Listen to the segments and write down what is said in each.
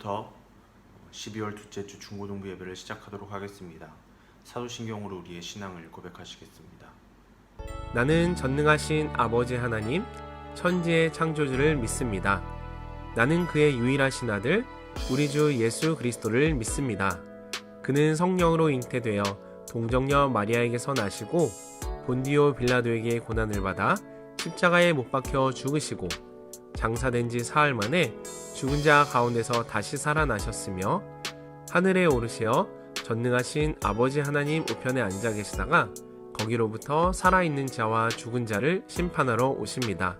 오늘부터 12월 둘째 주 중고등부 예배를 시작하도록 하겠습니다. 사도신경으로 우리의 신앙을 고백하시겠습니다. 나는 전능하신 아버지 하나님, 천지의 창조주를 믿습니다. 나는 그의 유일하신 아들, 우리 주 예수 그리스도를 믿습니다. 그는 성령으로 잉태되어 동정녀 마리아에게서 나시고 본디오 빌라도에게 고난을 받아 십자가에 못 박혀 죽으시고 장사된 지 사흘 만에 죽은 자 가운데서 다시 살아나셨으며 하늘에 오르시어 전능하신 아버지 하나님 우편에 앉아 계시다가 거기로부터 살아있는 자와 죽은 자를 심판하러 오십니다.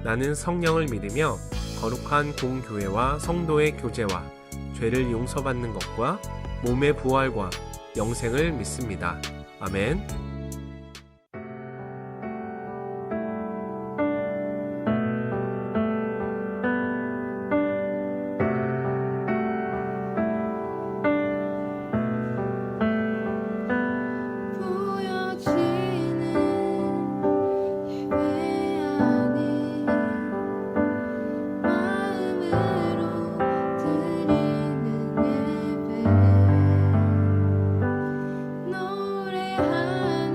나는 성령을 믿으며 거룩한 공교회와 성도의 교제와 죄를 용서받는 것과 몸의 부활과 영생을 믿습니다. 아멘. 노래하는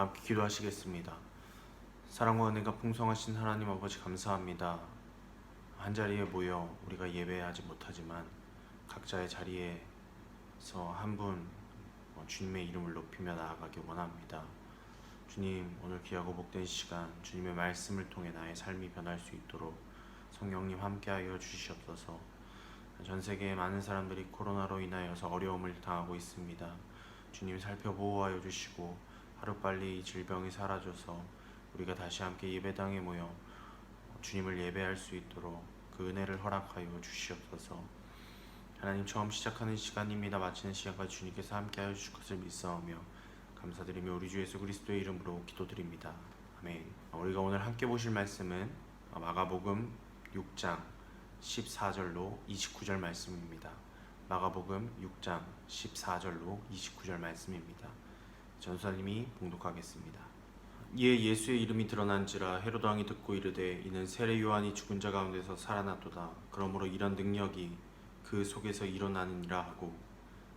함께 기도하시겠습니다. 사랑과 은혜가 풍성하신 하나님 아버지 감사합니다. 한자리에 모여 우리가 예배하지 못하지만 각자의 자리에서 한 분 주님의 이름을 높이며 나아가기 원합니다. 주님, 오늘 귀하고 복된 시간 주님의 말씀을 통해 나의 삶이 변할 수 있도록 성령님 함께하여 주시옵소서. 전 세계의 많은 사람들이 코로나로 인하여서 어려움을 당하고 있습니다. 주님 살펴보호하여 주시고 하루빨리 이 질병이 사라져서 우리가 다시 함께 예배당에 모여 주님을 예배할 수 있도록 그 은혜를 허락하여 주시옵소서. 하나님, 처음 시작하는 시간입니다. 마치는 시간까지 주님께서 함께하여 주실 것을 믿사오며 감사드리며 우리 주 예수 그리스도의 이름으로 기도드립니다. 아멘. 우리가 오늘 함께 보실 말씀은 마가복음 6장 14절로 29절 말씀입니다. 마가복음 6장 14절로 29절 말씀입니다. 전사님이 봉독하겠습니다. 이에 예수의 이름이 드러난지라 헤로드 왕이 듣고 이르되 이는 세례 요한이 죽은 자 가운데서 살아났도다. 그러므로 이런 능력이 그 속에서 일어나느니라 하고,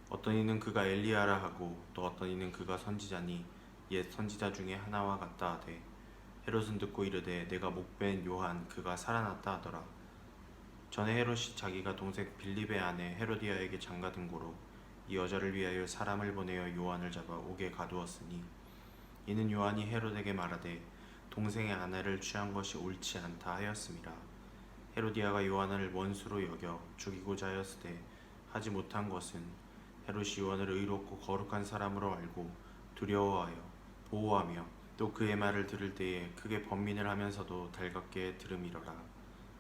어떤 이는 그가 엘리야라 하고 또 어떤 이는 그가 선지자니 옛 선지자 중에 하나와 같다 하되, 헤롯은 듣고 이르되 내가 목벤 요한 그가 살아났다 하더라. 전에 헤롯이 자기가 동생 빌립의 아내 헤로디아에게 장가든 고로 이 여자를 위하여 사람을 보내어 요한을 잡아 옥에 가두었으니, 이는 요한이 헤롯에게 말하되 동생의 아내를 취한 것이 옳지 않다 하였음이라. 헤로디아가 요한을 원수로 여겨 죽이고자 하였으되 하지 못한 것은 헤롯이 요한을 의롭고 거룩한 사람으로 알고 두려워하여 보호하며 또 그의 말을 들을 때에 크게 번민을 하면서도 달갑게 들음이러라.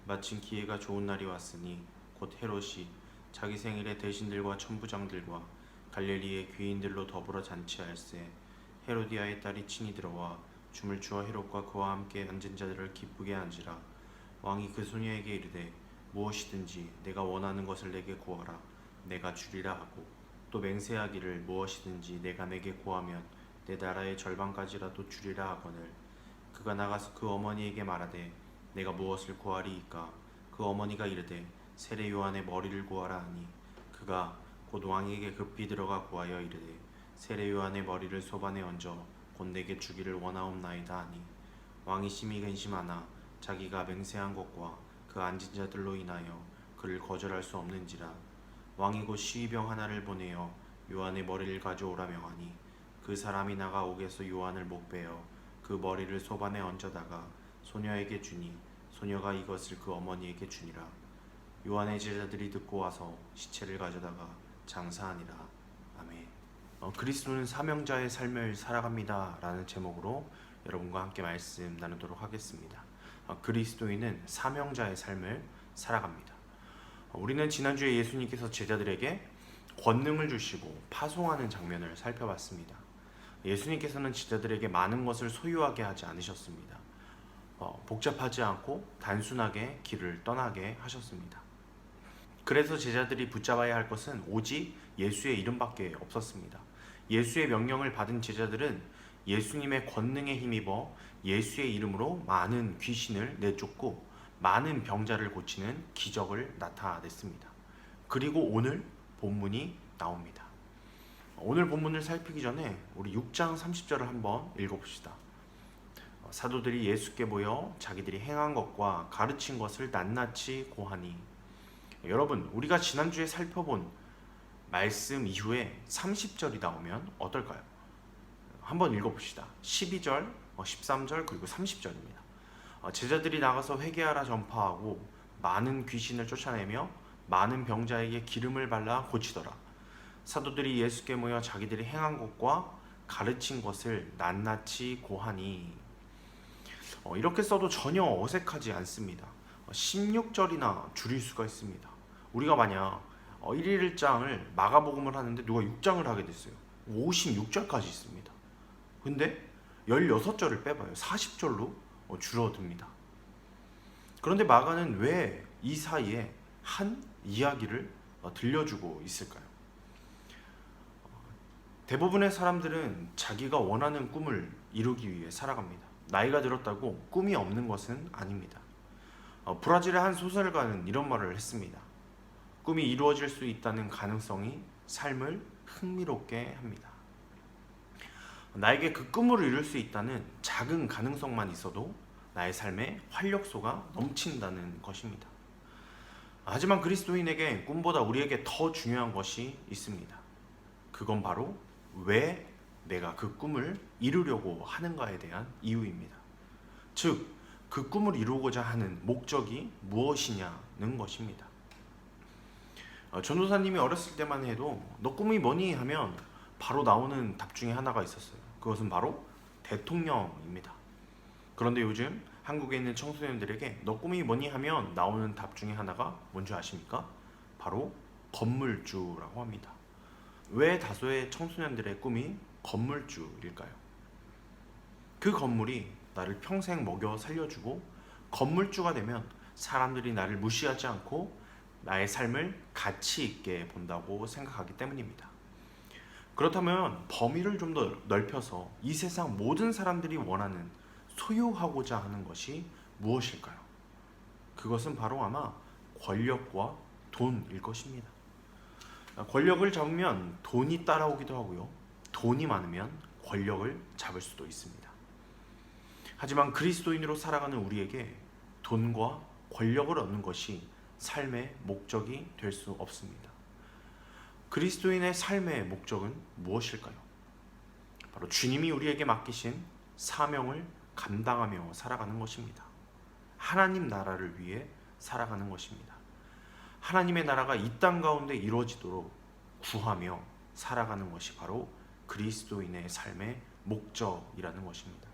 마침 기회가 좋은 날이 왔으니 곧 헤롯이 자기 생일에 대신들과 천부장들과 갈릴리의 귀인들로 더불어 잔치할세, 헤로디아의 딸이 친히 들어와 춤을 추어 헤롯과 그와 함께 앉은 자들을 기쁘게 한지라. 왕이 그 소녀에게 이르되 무엇이든지 내가 원하는 것을 내게 구하라 내가 주리라 하고, 또 맹세하기를 무엇이든지 내가 내게 구하면 내 나라의 절반까지라도 주리라 하거늘, 그가 나가서 그 어머니에게 말하되 내가 무엇을 구하리이까? 그 어머니가 이르되 세례 요한의 머리를 구하라 하니, 그가 곧 왕에게 급히 들어가 구하여 이르되 세례 요한의 머리를 소반에 얹어 곧 내게 주기를 원하옵나이다 하니, 왕이 심히 근심하나 자기가 맹세한 것과 그 앉은 자들로 인하여 그를 거절할 수 없는지라. 왕이 곧 시위병 하나를 보내어 요한의 머리를 가져오라 명하니, 그 사람이 나가 옥에서 요한을 목베어 그 머리를 소반에 얹어다가 소녀에게 주니, 소녀가 이것을 그 어머니에게 주니라. 요한의 제자들이 듣고 와서 시체를 가져다가 장사하니라. 아멘. 그리스도는 사명자의 삶을 살아갑니다 라는 제목으로 여러분과 함께 말씀 나누도록 하겠습니다. 그리스도인은 사명자의 삶을 살아갑니다. 우리는 지난주에 예수님께서 제자들에게 권능을 주시고 파송하는 장면을 살펴봤습니다. 예수님께서는 제자들에게 많은 것을 소유하게 하지 않으셨습니다. 복잡하지 않고 단순하게 길을 떠나게 하셨습니다. 그래서 제자들이 붙잡아야 할 것은 오직 예수의 이름밖에 없었습니다. 예수의 명령을 받은 제자들은 예수님의 권능에 힘입어 예수의 이름으로 많은 귀신을 내쫓고 많은 병자를 고치는 기적을 나타냈습니다. 그리고 오늘 본문이 나옵니다. 오늘 본문을 살피기 전에 우리 6장 30절을 한번 읽어봅시다. 사도들이 예수께 모여 자기들이 행한 것과 가르친 것을 낱낱이 고하니. 여러분, 우리가 지난주에 살펴본 말씀 이후에 30절이 나오면 어떨까요? 한번 읽어봅시다. 12절, 13절 그리고 30절입니다. 제자들이 나가서 회개하라 전파하고 많은 귀신을 쫓아내며 많은 병자에게 기름을 발라 고치더라. 사도들이 예수께 모여 자기들이 행한 것과 가르친 것을 낱낱이 고하니. 이렇게 써도 전혀 어색하지 않습니다. 16절이나 줄일 수가 있습니다. 우리가 만약 1일 1장을 마가복음을 하는데 누가 6장을 하게 됐어요. 56절까지 있습니다. 근데 16절을 빼봐요. 40절로 줄어듭니다. 그런데 마가는 왜 이 사이에 한 이야기를 들려주고 있을까요? 대부분의 사람들은 자기가 원하는 꿈을 이루기 위해 살아갑니다. 나이가 들었다고 꿈이 없는 것은 아닙니다. 브라질의 한 소설가는 이런 말을 했습니다. 꿈이 이루어질 수 있다는 가능성이 삶을 흥미롭게 합니다. 나에게 그 꿈을 이룰 수 있다는 작은 가능성만 있어도 나의 삶에 활력소가 넘친다는 것입니다. 하지만 그리스도인에게 꿈보다 우리에게 더 중요한 것이 있습니다. 그건 바로 왜 내가 그 꿈을 이루려고 하는가에 대한 이유입니다. 즉, 그 꿈을 이루고자 하는 목적이 무엇이냐는 것입니다. 전도사님이 어렸을 때만 해도 너 꿈이 뭐니 하면 바로 나오는 답 중에 하나가 있었어요. 그것은 바로 대통령입니다. 그런데 요즘 한국에 있는 청소년들에게 너 꿈이 뭐니 하면 나오는 답 중에 하나가 뭔지 아십니까? 바로 건물주라고 합니다. 왜 다수의 청소년들의 꿈이 건물주일까요? 그 건물이 나를 평생 먹여 살려주고 건물주가 되면 사람들이 나를 무시하지 않고 나의 삶을 가치 있게 본다고 생각하기 때문입니다. 그렇다면 범위를 좀 더 넓혀서 이 세상 모든 사람들이 원하는 소유하고자 하는 것이 무엇일까요? 그것은 바로 아마 권력과 돈일 것입니다. 권력을 잡으면 돈이 따라오기도 하고요. 돈이 많으면 권력을 잡을 수도 있습니다. 하지만 그리스도인으로 살아가는 우리에게 돈과 권력을 얻는 것이 삶의 목적이 될 수 없습니다. 그리스도인의 삶의 목적은 무엇일까요? 바로 주님이 우리에게 맡기신 사명을 감당하며 살아가는 것입니다. 하나님 나라를 위해 살아가는 것입니다. 하나님의 나라가 이 땅 가운데 이루어지도록 구하며 살아가는 것이 바로 그리스도인의 삶의 목적이라는 것입니다.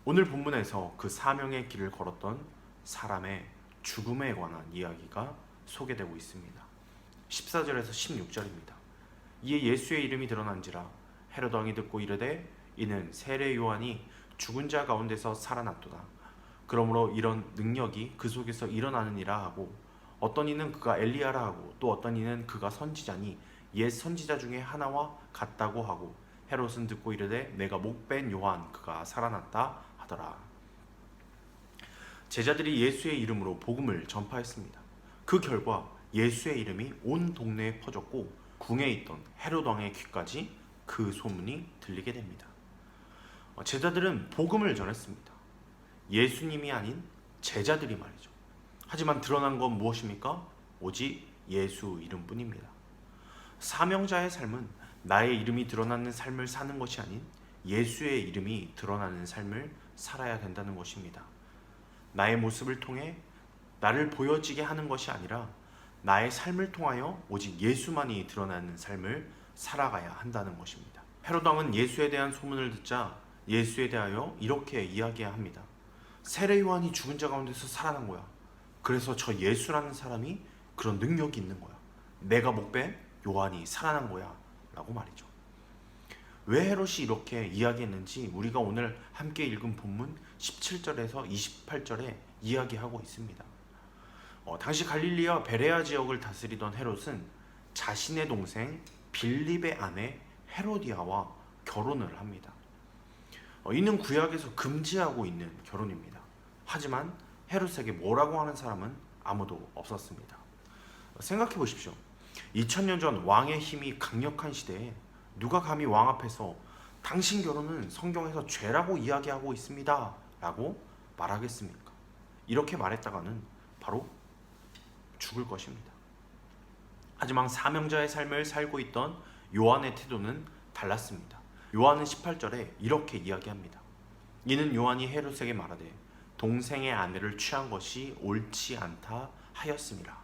오늘 본문에서 그 사명의 길을 걸었던 사람의 죽음에 관한 이야기가 소개되고 있습니다. 14절에서 16절입니다. 이에 예수의 이름이 드러난지라 헤롯 왕이 듣고 이르되 이는 세례 요한이 죽은 자 가운데서 살아났도다. 그러므로 이런 능력이 그 속에서 일어나느니라 하고 어떤 이는 그가 엘리야라 하고 또 어떤 이는 그가 선지자니 옛 선지자 중에 하나와 같다고 하고 헤롯은 듣고 이르되 내가 목벤 요한 그가 살아났다 하더라. 제자들이 예수의 이름으로 복음을 전파했습니다. 그 결과 예수의 이름이 온 동네에 퍼졌고 궁에 있던 헤롯 왕의 귀까지 그 소문이 들리게 됩니다. 제자들은 복음을 전했습니다. 예수님이 아닌 제자들이 말이죠. 하지만 드러난 건 무엇입니까? 오직 예수 이름뿐입니다. 사명자의 삶은 나의 이름이 드러나는 삶을 사는 것이 아닌 예수의 이름이 드러나는 삶을 살아야 된다는 것입니다. 나의 모습을 통해 나를 보여지게 하는 것이 아니라 나의 삶을 통하여 오직 예수만이 드러나는 삶을 살아가야 한다는 것입니다. 헤롯 왕은 예수에 대한 소문을 듣자 예수에 대하여 이렇게 이야기합니다. 세례 요한이 죽은 자 가운데서 살아난 거야. 그래서 저 예수라는 사람이 그런 능력이 있는 거야. 내가 목벤 요한이 살아난 거야 라고 말이죠. 왜 헤롯이 이렇게 이야기했는지 우리가 오늘 함께 읽은 본문 17절에서 28절에 이야기하고 있습니다. 당시 갈릴리와 베레아 지역을 다스리던 헤롯은 자신의 동생 빌립의 아내 헤로디아와 결혼을 합니다. 이는 구약에서 금지하고 있는 결혼입니다. 하지만 헤롯에게 뭐라고 하는 사람은 아무도 없었습니다. 생각해 보십시오. 2000년 전 왕의 힘이 강력한 시대에 누가 감히 왕 앞에서 당신 결혼은 성경에서 죄라고 이야기하고 있습니다 라고 말하겠습니까? 이렇게 말했다가는 바로 죽을 것입니다. 하지만 사명자의 삶을 살고 있던 요한의 태도는 달랐습니다. 요한은 18절에 이렇게 이야기합니다. 이는 요한이 헤롯에게 말하되 동생의 아내를 취한 것이 옳지 않다 하였음이라.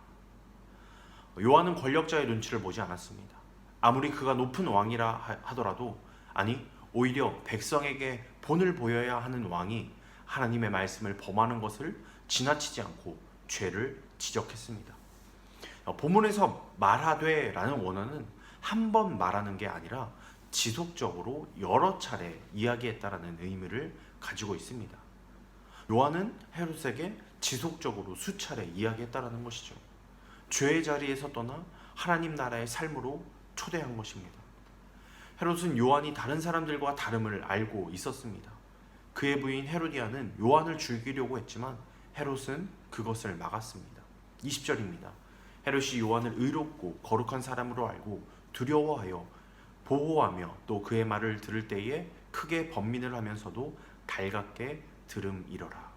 요한은 권력자의 눈치를 보지 않았습니다. 아무리 그가 높은 왕이라 하더라도 아니 오히려 백성에게 본을 보여야 하는 왕이 하나님의 말씀을 범하는 것을 지나치지 않고 죄를 지적했습니다. 본문에서 말하되 라는 원어는 한 번 말하는 게 아니라 지속적으로 여러 차례 이야기했다라는 의미를 가지고 있습니다. 요한은 헤롯에게 지속적으로 수차례 이야기했다라는 것이죠. 죄의 자리에서 떠나 하나님 나라의 삶으로 초대한 것입니다. 헤롯은 요한이 다른 사람들과 다름을 알고 있었습니다. 그의 부인 헤로디아는 요한을 죽이려고 했지만 헤롯은 그것을 막았습니다. 20절입니다. 헤롯이 요한을 의롭고 거룩한 사람으로 알고 두려워하여 보호하며 또 그의 말을 들을 때에 크게 번민을 하면서도 달갑게 들음이러라.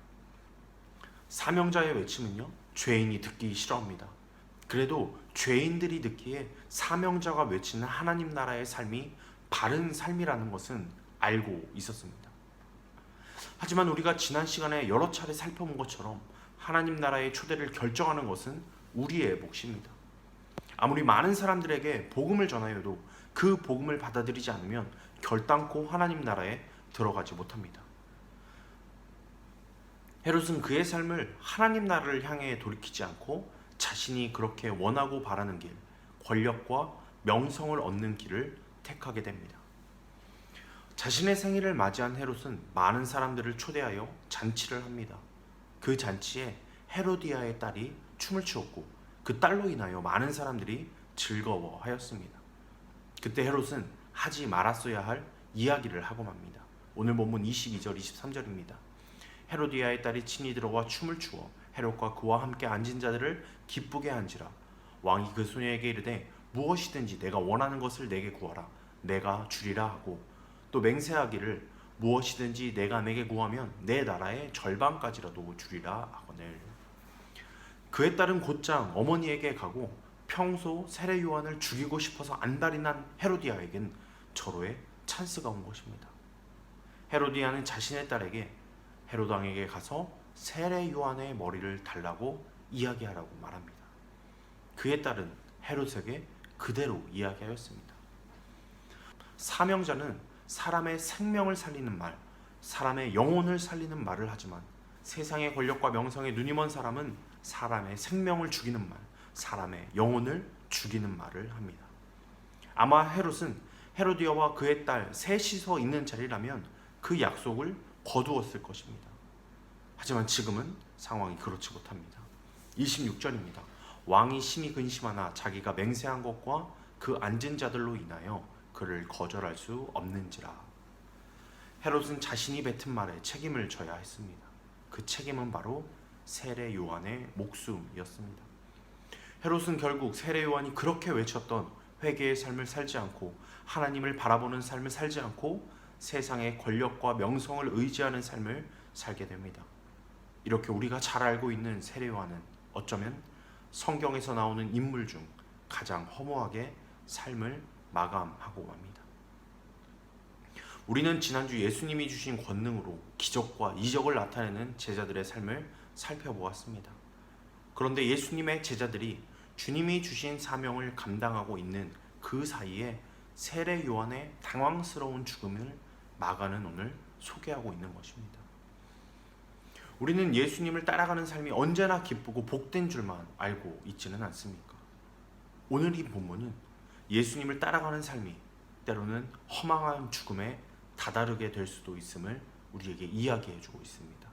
사명자의 외침은요, 죄인이 듣기 싫어합니다. 그래도 죄인들이 듣기에 사명자가 외치는 하나님 나라의 삶이 바른 삶이라는 것은 알고 있었습니다. 하지만 우리가 지난 시간에 여러 차례 살펴본 것처럼 하나님 나라의 초대를 결정하는 것은 우리의 몫입니다. 아무리 많은 사람들에게 복음을 전하여도 그 복음을 받아들이지 않으면 결단코 하나님 나라에 들어가지 못합니다. 헤롯은 그의 삶을 하나님 나라를 향해 돌이키지 않고 자신이 그렇게 원하고 바라는 길, 권력과 명성을 얻는 길을 택하게 됩니다. 자신의 생일을 맞이한 헤롯은 많은 사람들을 초대하여 잔치를 합니다. 그 잔치에 헤로디아의 딸이 춤을 추었고 그 딸로 인하여 많은 사람들이 즐거워하였습니다. 그때 헤롯은 하지 말았어야 할 이야기를 하고 맙니다. 오늘 본문 22절 23절입니다. 헤로디아의 딸이 친히 들어와 춤을 추어 헤롯과 그와 함께 앉은 자들을 기쁘게 한지라. 왕이 그 소녀에게 이르되 무엇이든지 내가 원하는 것을 내게 구하라 내가 주리라 하고 또 맹세하기를 무엇이든지 내가 내게 구하면 내 나라의 절반까지라도 주리라 하거늘. 그의 딸은 곧장 어머니에게 가고 평소 세례 요한을 죽이고 싶어서 안달이 난 헤로디아에겐 절호의 찬스가 온 것입니다. 헤로디아는 자신의 딸에게 헤롯 왕에게 가서 세례 요한의 머리를 달라고 이야기하라고 말합니다. 그의 딸은 헤롯에게 그대로 이야기하였습니다. 사명자는 사람의 생명을 살리는 말, 사람의 영혼을 살리는 말을 하지만 세상의 권력과 명성에 눈이 먼 사람은 사람의 생명을 죽이는 말, 사람의 영혼을 죽이는 말을 합니다. 아마 헤롯은 헤로디아와 그의 딸 셋이서 있는 자리라면 그 약속을 거두었을 것입니다. 하지만 지금은 상황이 그렇지 못합니다. 26절입니다. 왕이 심히 근심하나 자기가 맹세한 것과 그 앉은 자들로 인하여 그를 거절할 수 없는지라. 헤롯은 자신이 뱉은 말에 책임을 져야 했습니다. 그 책임은 바로 세례 요한의 목숨이었습니다. 헤롯은 결국 세례 요한이 그렇게 외쳤던 회개의 삶을 살지 않고 하나님을 바라보는 삶을 살지 않고 세상의 권력과 명성을 의지하는 삶을 살게 됩니다. 이렇게 우리가 잘 알고 있는 세례 요한은 어쩌면 성경에서 나오는 인물 중 가장 허무하게 삶을 마감하고 맙니다. 우리는 지난주 예수님이 주신 권능으로 기적과 이적을 나타내는 제자들의 삶을 살펴보았습니다. 그런데 예수님의 제자들이 주님이 주신 사명을 감당하고 있는 그 사이에 세례 요한의 당황스러운 죽음을 마가는 오늘 소개하고 있는 것입니다. 우리는 예수님을 따라가는 삶이 언제나 기쁘고 복된 줄만 알고 있지는 않습니까? 오늘 이 본문은 예수님을 따라가는 삶이 때로는 허망한 죽음에 다다르게 될 수도 있음을 우리에게 이야기해주고 있습니다.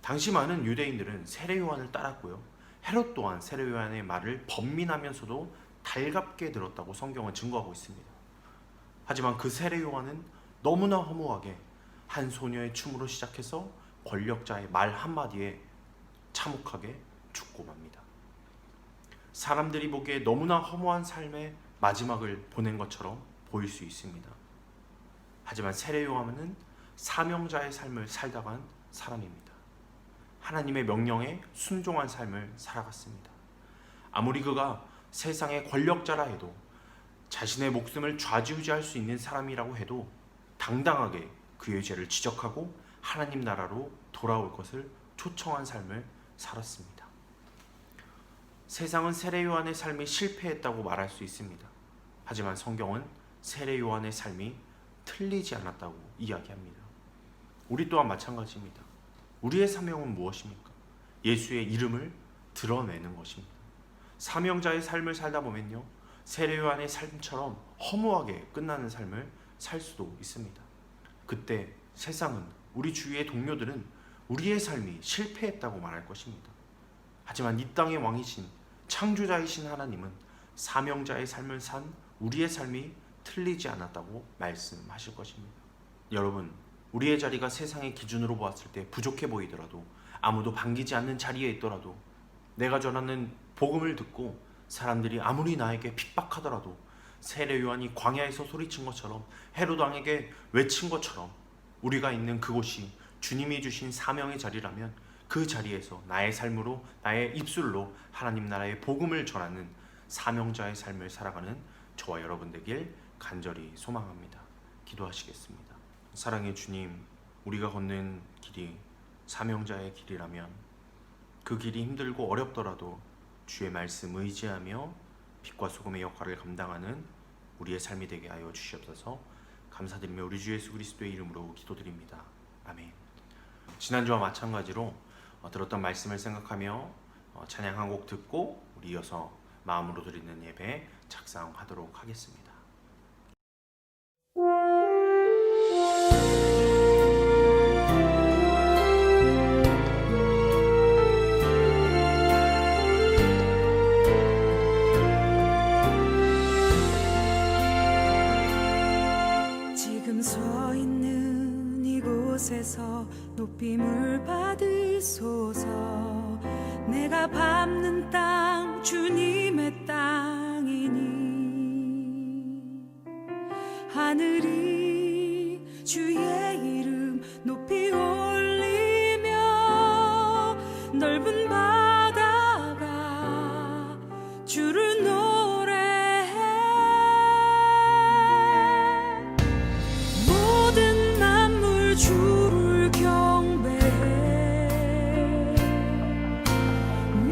당시 많은 유대인들은 세례 요한을 따랐고요. 헤롯 또한 세례 요한의 말을 번민하면서도 달갑게 들었다고 성경은 증거하고 있습니다. 하지만 그 세례 요한은 너무나 허무하게 한 소녀의 춤으로 시작해서 권력자의 말 한마디에 참혹하게 죽고 맙니다. 사람들이 보기에 너무나 허무한 삶의 마지막을 보낸 것처럼 보일 수 있습니다. 하지만 세례 요한은 사명자의 삶을 살다 간 사람입니다. 하나님의 명령에 순종한 삶을 살아갔습니다. 아무리 그가 세상의 권력자라 해도 자신의 목숨을 좌지우지할 수 있는 사람이라고 해도 당당하게 그의 죄를 지적하고 하나님 나라로 돌아올 것을 초청한 삶을 살았습니다. 세상은 세례 요한의 삶이 실패했다고 말할 수 있습니다. 하지만 성경은 세례 요한의 삶이 틀리지 않았다고 이야기합니다. 우리 또한 마찬가지입니다. 우리의 사명은 무엇입니까? 예수의 이름을 드러내는 것입니다. 사명자의 삶을 살다 보면요, 세례 요한의 삶처럼 허무하게 끝나는 삶을 살 수도 있습니다. 그때 세상은, 우리 주위의 동료들은 우리의 삶이 실패했다고 말할 것입니다. 하지만 이 땅의 왕이신 창조자이신 하나님은 사명자의 삶을 산 우리의 삶이 틀리지 않았다고 말씀하실 것입니다. 여러분, 우리의 자리가 세상의 기준으로 보았을 때 부족해 보이더라도, 아무도 반기지 않는 자리에 있더라도, 내가 전하는 복음을 듣고 사람들이 아무리 나에게 핍박하더라도, 세례 요한이 광야에서 소리친 것처럼, 헤롯 왕에게 외친 것처럼 우리가 있는 그곳이 주님이 주신 사명의 자리라면 그 자리에서 나의 삶으로, 나의 입술로 하나님 나라의 복음을 전하는 사명자의 삶을 살아가는 저와 여러분 되길 간절히 소망합니다. 기도하시겠습니다. 사랑의 주님, 우리가 걷는 길이 사명자의 길이라면 그 길이 힘들고 어렵더라도 주의 말씀 의지하며 빛과 소금의 역할을 감당하는 우리의 삶이 되게 하여 주시옵소서. 감사드리며 우리 주 예수 그리스도의 이름으로 기도드립니다. 아멘. 지난주와 마찬가지로 들었던 말씀을 생각하며 찬양 한 곡 듣고 우리 이어서 마음으로 드리는 예배 작성하도록 하겠습니다. 지금 서 있는 이곳에서 높임을 받으소서. 내가 밟는 땅 주님의 땅이니 하늘이 주의 이름 높이 올리며 넓은 바다가 주를 노래해. 모든 만물 주를 경배해.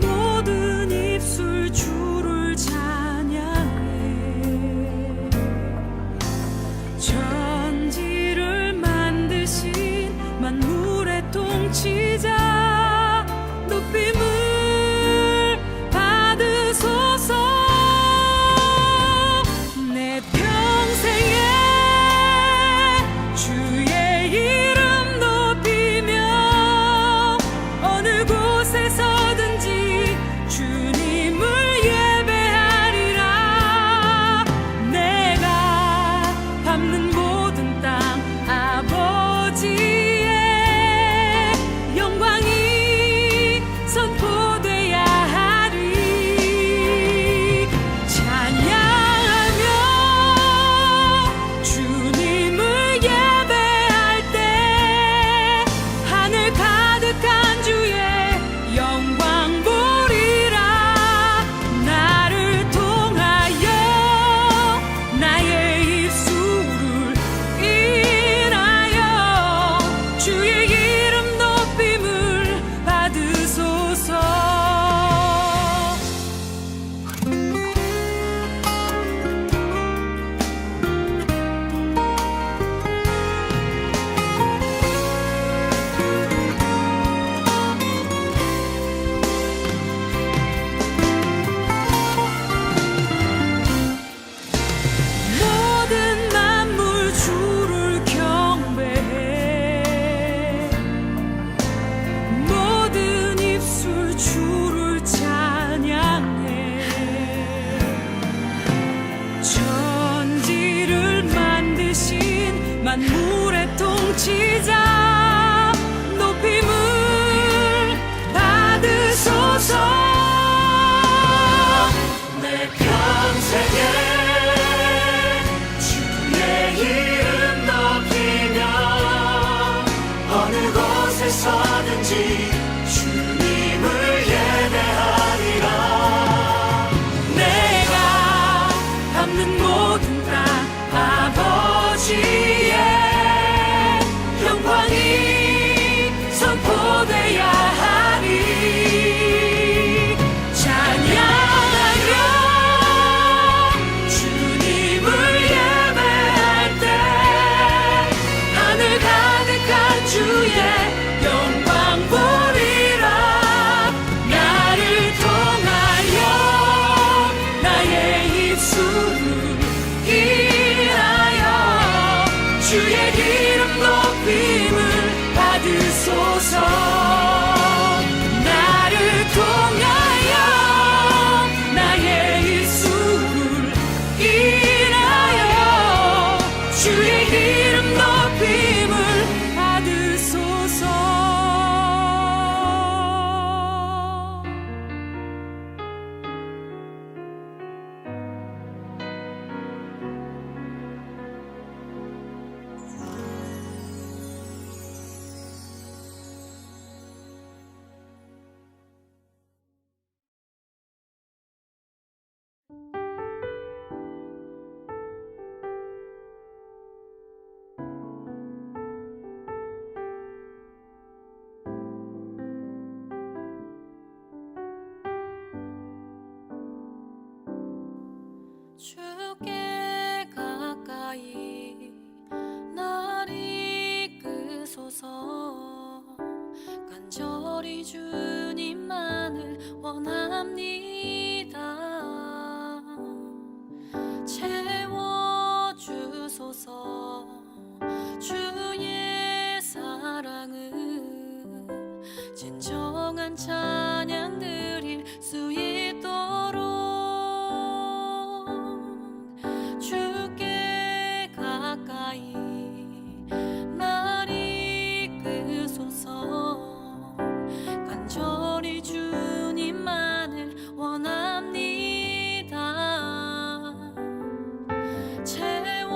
모든 입술 주를 찬양해. 천지를 만드신 만물의 통치자 높임을 받으소서. 내 평생에 주의 이름 높이며 어느 곳에서든지 주님을 예배하리라. 내가 밟는 모든 땅 아버지의 영광이 선포돼야 하리. 찬양하며 주님을 예배할 때 하늘 가득한 주의 영광 보리라. 나를 통하여 나의 입술을 인하여 주의 이름 높임을 받으소서. 모든 만물 주를 경배해. 모든 입술 주를 찬양해. 천지를 만드신 만물의 통치자 높임을 받으소서. 내 평생에 주의 이름 높이며 어느 곳에서든지 주님을 예배하리라. 내가 밟는 모든 땅 아버지의 영광이 선포돼야 하리. 찬양하며 주님을 예배할 때 하늘 가득한 주의 영광 보리라. 나를 통하여 나의 입술을 인하여 주의 이름 높임을 받으소서. 나를 통하여 나의 입술을 인하여 주의 이름 높임을 받으소서. 주께 가까이 날 이끄소서. 간절히 주님만을 원합니다. 채워주소서. 주의 사랑을 진정한 찬양 드릴 수 있도록 주께 가까이 날 이끄소서. 간절히 주님만을 원합니다. 채워주소서.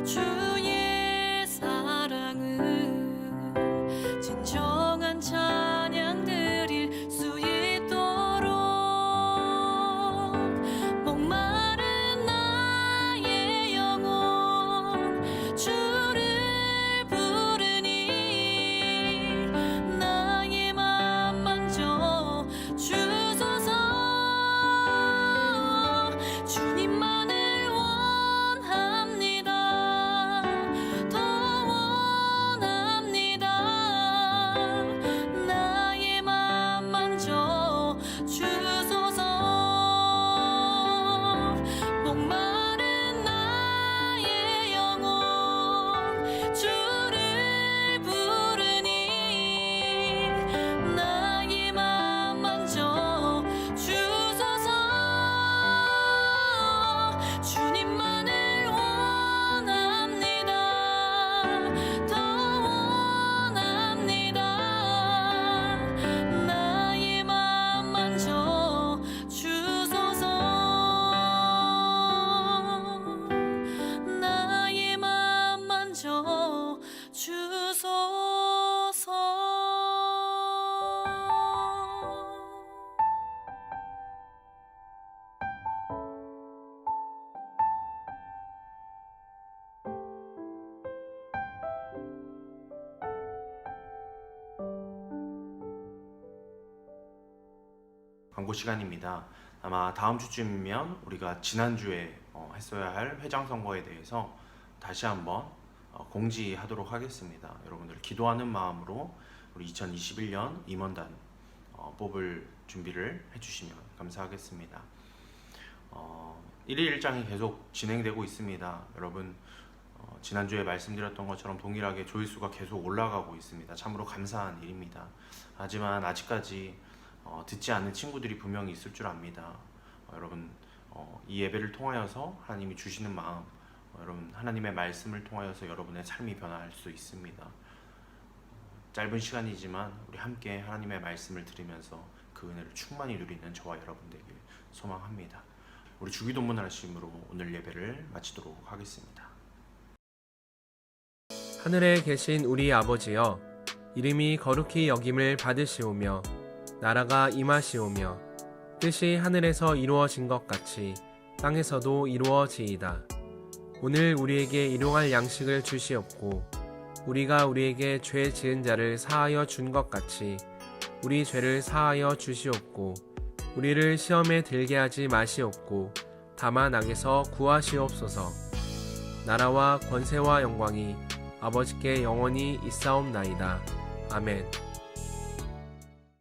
주의 사랑을 진정한 찬양 드릴 수 있도록 목마른 나의 영혼 주를 부르니 나의 맘 만져 주소서. 주님만을 원합니다. 더 원합니다. 나의 맘 만져 주소서. 목마른 나의 영혼 주를 부르니 나의 맘 만져 주소서. 주님만을 원합니다. 더 원합니다. 나의 맘 만져 주소서. 나의 맘 만져 주소서. 광고 시간입니다. 아마 다음 주쯤이면 우리가 지난주에 했어야 할 회장 선거에 대해서 다시 한번 공지하도록 하겠습니다. 여러분들 기도하는 마음으로 우리 2021년 임원단 뽑을 준비를 해주시면 감사하겠습니다. 1일 1장이 계속 진행되고 있습니다. 여러분 지난주에 말씀드렸던 것처럼 동일하게 조회수가 계속 올라가고 있습니다. 참으로 감사한 일입니다. 하지만 아직까지 듣지 않는 친구들이 분명히 있을 줄 압니다. 여러분 이 예배를 통하여서 하나님이 주시는 마음, 여러분 하나님의 말씀을 통하여서 여러분의 삶이 변화할 수 있습니다. 짧은 시간이지만 우리 함께 하나님의 말씀을 들으면서 그 은혜를 충만히 누리는 저와 여러분 되길 소망합니다. 우리 주기도문 하심으로 오늘 예배를 마치도록 하겠습니다. 하늘에 계신 우리 아버지여, 이름이 거룩히 여김을 받으시오며 나라가 임하시오며 뜻이 하늘에서 이루어진 것 같이 땅에서도 이루어지이다. 오늘 우리에게 일용할 양식을 주시옵고 우리가 우리에게 죄 지은 자를 사하여 준 것 같이 우리 죄를 사하여 주시옵고 우리를 시험에 들게 하지 마시옵고 다만 악에서 구하시옵소서. 나라와 권세와 영광이 아버지께 영원히 있사옵나이다. 아멘.